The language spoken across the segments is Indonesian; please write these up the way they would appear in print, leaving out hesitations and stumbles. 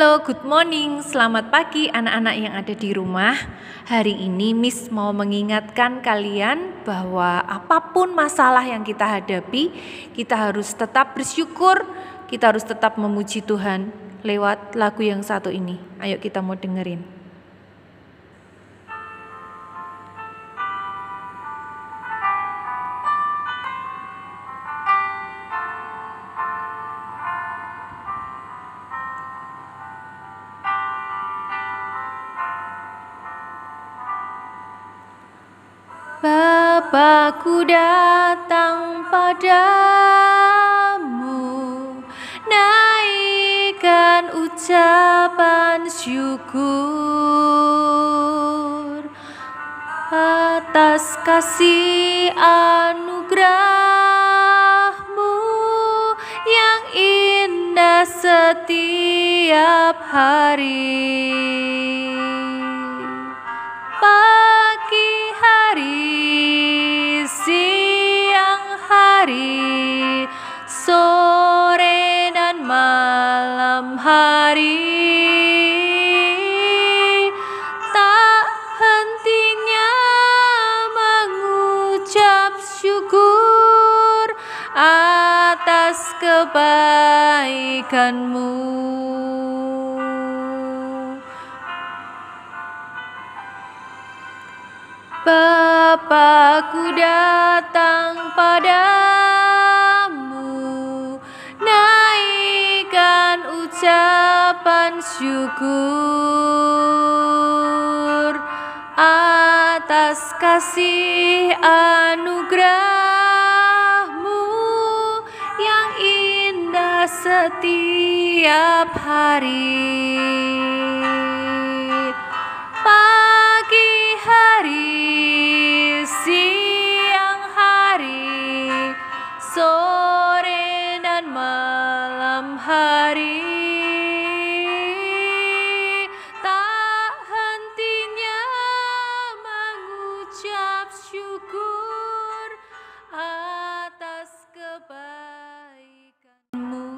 Halo, good morning. Selamat pagi anak-anak yang ada di rumah. Hari ini Miss mau mengingatkan kalian bahwa apapun masalah yang kita hadapi, kita harus tetap bersyukur, kita harus tetap memuji Tuhan lewat lagu yang satu ini. Ayo kita mau dengerin. Bapakku datang padamu, naikkan ucapan syukur atas kasih anugerah-Mu yang indah setiap hari. Pagi hari, siang hari, sore dan malam hari, tak hentinya mengucap syukur atas kebaikan-Mu. Bapakku datang padamu, naikkan ucapan syukur atas kasih anugerah-Mu yang indah setiap hari. Pagi hari, siang hari, sore dan malam hari, tak hentinya mengucap syukur atas kebaikan-Mu.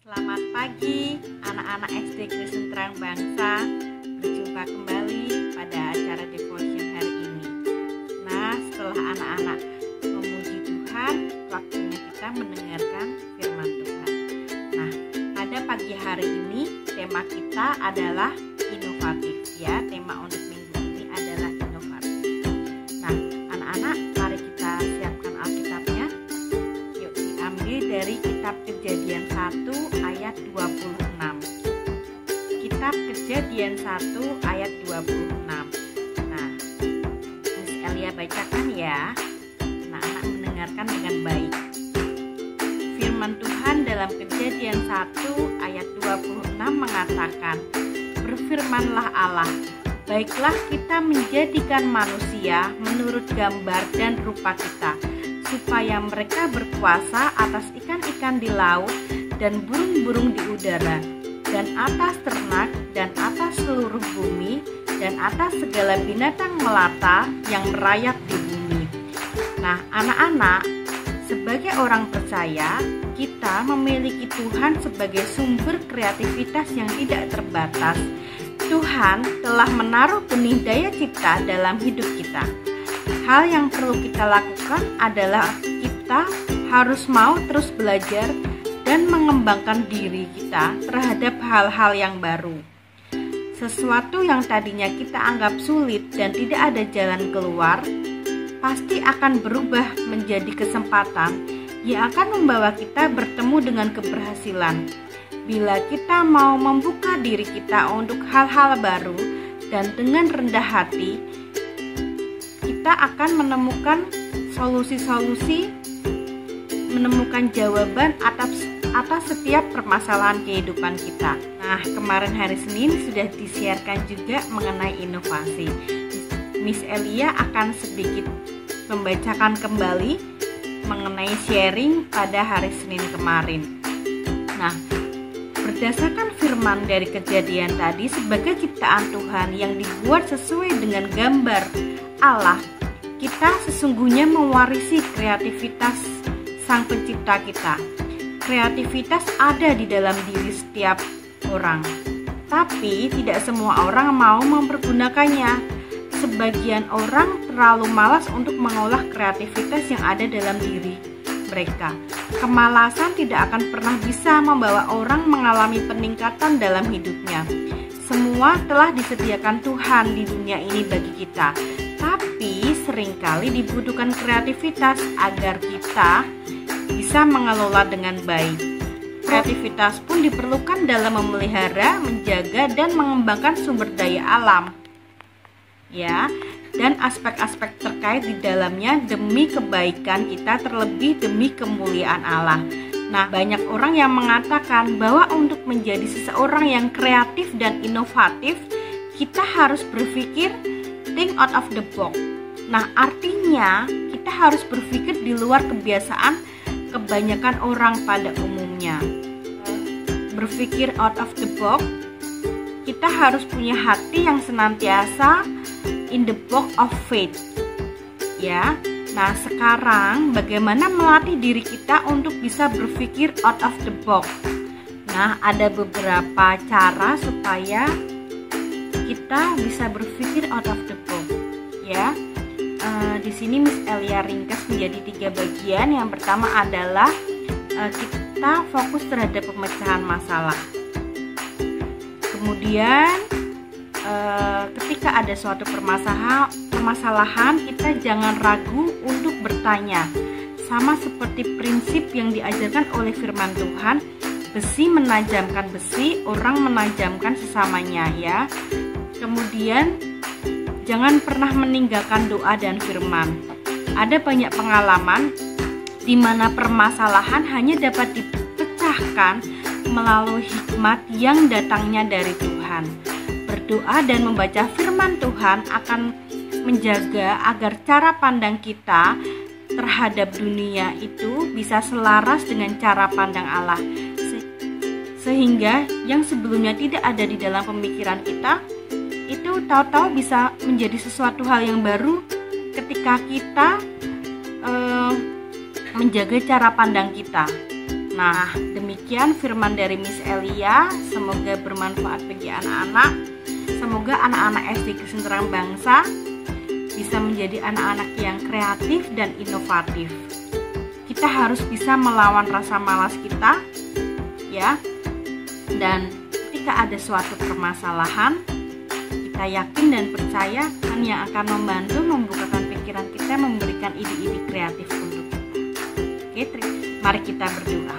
Selamat pagi anak-anak SD Kristen Terang Bangsa. Berjumpa kembali pada acara devotion hari ini. Nah, setelah anak-anak memuji Tuhan, waktunya kita mendengarkan firman Tuhan. Nah, pada pagi hari ini tema kita adalah inovatif ya. Tema untuk minggu ini adalah inovatif. Nah, anak-anak, mari kita siapkan Alkitabnya. Yuk diambil dari kitab Kejadian 1 ayat 26. Kitab Kejadian 1 ayat 26. Nah, Miss Elia bacakan ya. Anak-anak mendengarkan dengan baik. Firman Tuhan dalam Kejadian 1 ayat 26 mengatakan, "Berfirmanlah Allah, baiklah kita menjadikan manusia menurut gambar dan rupa kita, supaya mereka berkuasa atas ikan-ikan di laut dan burung-burung di udara, dan atas ternak, dan atas seluruh bumi, dan atas segala binatang melata yang merayap di bumi." Nah, anak-anak, sebagai orang percaya, kita memiliki Tuhan sebagai sumber kreativitas yang tidak terbatas. Tuhan telah menaruh benih daya cipta dalam hidup kita. Hal yang perlu kita lakukan adalah kita harus mau terus belajar dan mengembangkan diri kita terhadap hal-hal yang baru. Sesuatu yang tadinya kita anggap sulit dan tidak ada jalan keluar, pasti akan berubah menjadi kesempatan yang akan membawa kita bertemu dengan keberhasilan. Bila kita mau membuka diri kita untuk hal-hal baru dan dengan rendah hati, kita akan menemukan solusi-solusi menemukan jawaban atas setiap permasalahan kehidupan kita. Nah, kemarin hari Senin sudah disiarkan juga mengenai inovasi. Miss Elia akan sedikit membacakan kembali mengenai sharing pada hari Senin kemarin. Nah, berdasarkan firman dari Kejadian tadi, sebagai ciptaan Tuhan yang dibuat sesuai dengan gambar Allah, kita sesungguhnya mewarisi kreativitas Sang Pencipta kita. Kreativitas ada di dalam diri setiap orang, tapi tidak semua orang mau mempergunakannya. Sebagian orang terlalu malas untuk mengolah kreativitas yang ada dalam diri mereka. Kemalasan tidak akan pernah bisa membawa orang mengalami peningkatan dalam hidupnya. Semua telah disediakan Tuhan di dunia ini bagi kita, tapi seringkali dibutuhkan kreativitas agar kita bisa mengelola dengan baik. Kreativitas pun diperlukan dalam memelihara, menjaga, dan mengembangkan sumber daya alam, ya, dan aspek-aspek terkait di dalamnya demi kebaikan kita, terlebih demi kemuliaan Allah. Nah, banyak orang yang mengatakan bahwa untuk menjadi seseorang yang kreatif dan inovatif, kita harus berpikir think out of the box. Nah, artinya kita harus berpikir di luar kebiasaan kebanyakan orang pada umumnya. Berpikir out of the box, kita harus punya hati yang senantiasa in the box of faith, ya. Nah, sekarang bagaimana melatih diri kita untuk bisa berpikir out of the box? Nah, ada beberapa cara supaya kita bisa berpikir out of the box, ya. Di sini Miss Elia ringkas menjadi 3 bagian. Yang pertama adalah kita fokus terhadap pemecahan masalah. Kemudian ketika ada suatu permasalahan, kita jangan ragu untuk bertanya. Sama seperti prinsip yang diajarkan oleh firman Tuhan, besi menajamkan besi, orang menajamkan sesamanya, ya. Kemudian jangan pernah meninggalkan doa dan firman. Ada banyak pengalaman di mana permasalahan hanya dapat dipecahkan melalui hikmat yang datangnya dari Tuhan. Berdoa dan membaca firman Tuhan akan menjaga agar cara pandang kita terhadap dunia itu bisa selaras dengan cara pandang Allah, sehingga yang sebelumnya tidak ada di dalam pemikiran kita itu tahu-tahu bisa menjadi sesuatu hal yang baru ketika kita menjaga cara pandang kita. Nah, demikian firman dari Miss Elia. Semoga bermanfaat bagi anak-anak. Semoga anak-anak SD Kristen Terang Bangsa bisa menjadi anak-anak yang kreatif dan inovatif. Kita harus bisa melawan rasa malas kita, ya. Dan ketika ada suatu permasalahan, kita yakin dan percaya Tuhan yang akan membantu membukakan pikiran kita, memberikan ide-ide kreatif untuk kita. Oke, mari kita berdoa.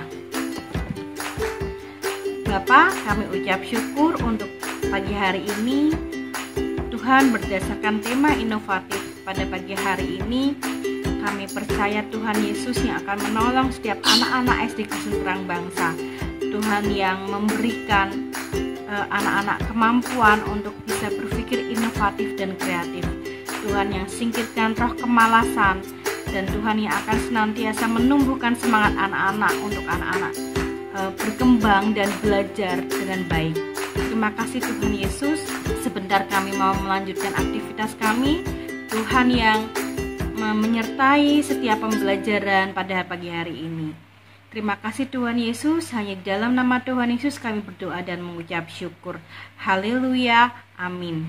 Bapa, kami ucap syukur untuk pagi hari ini. Tuhan, berdasarkan tema inovatif pada pagi hari ini, kami percaya Tuhan Yesus yang akan menolong setiap anak-anak SD Kristen Terang Bangsa. Tuhan yang memberikan anak-anak kemampuan untuk bisa berpikir inovatif dan kreatif. Tuhan yang singkirkan roh kemalasan, dan Tuhan yang akan senantiasa menumbuhkan semangat anak-anak untuk anak-anak berkembang dan belajar dengan baik. Terima kasih Tuhan Yesus. Sebentar kami mau melanjutkan aktivitas kami. Tuhan yang menyertai setiap pembelajaran pada pagi hari ini. Terima kasih Tuhan Yesus. Hanya dalam nama Tuhan Yesus kami berdoa dan mengucap syukur. Haleluya. Amin.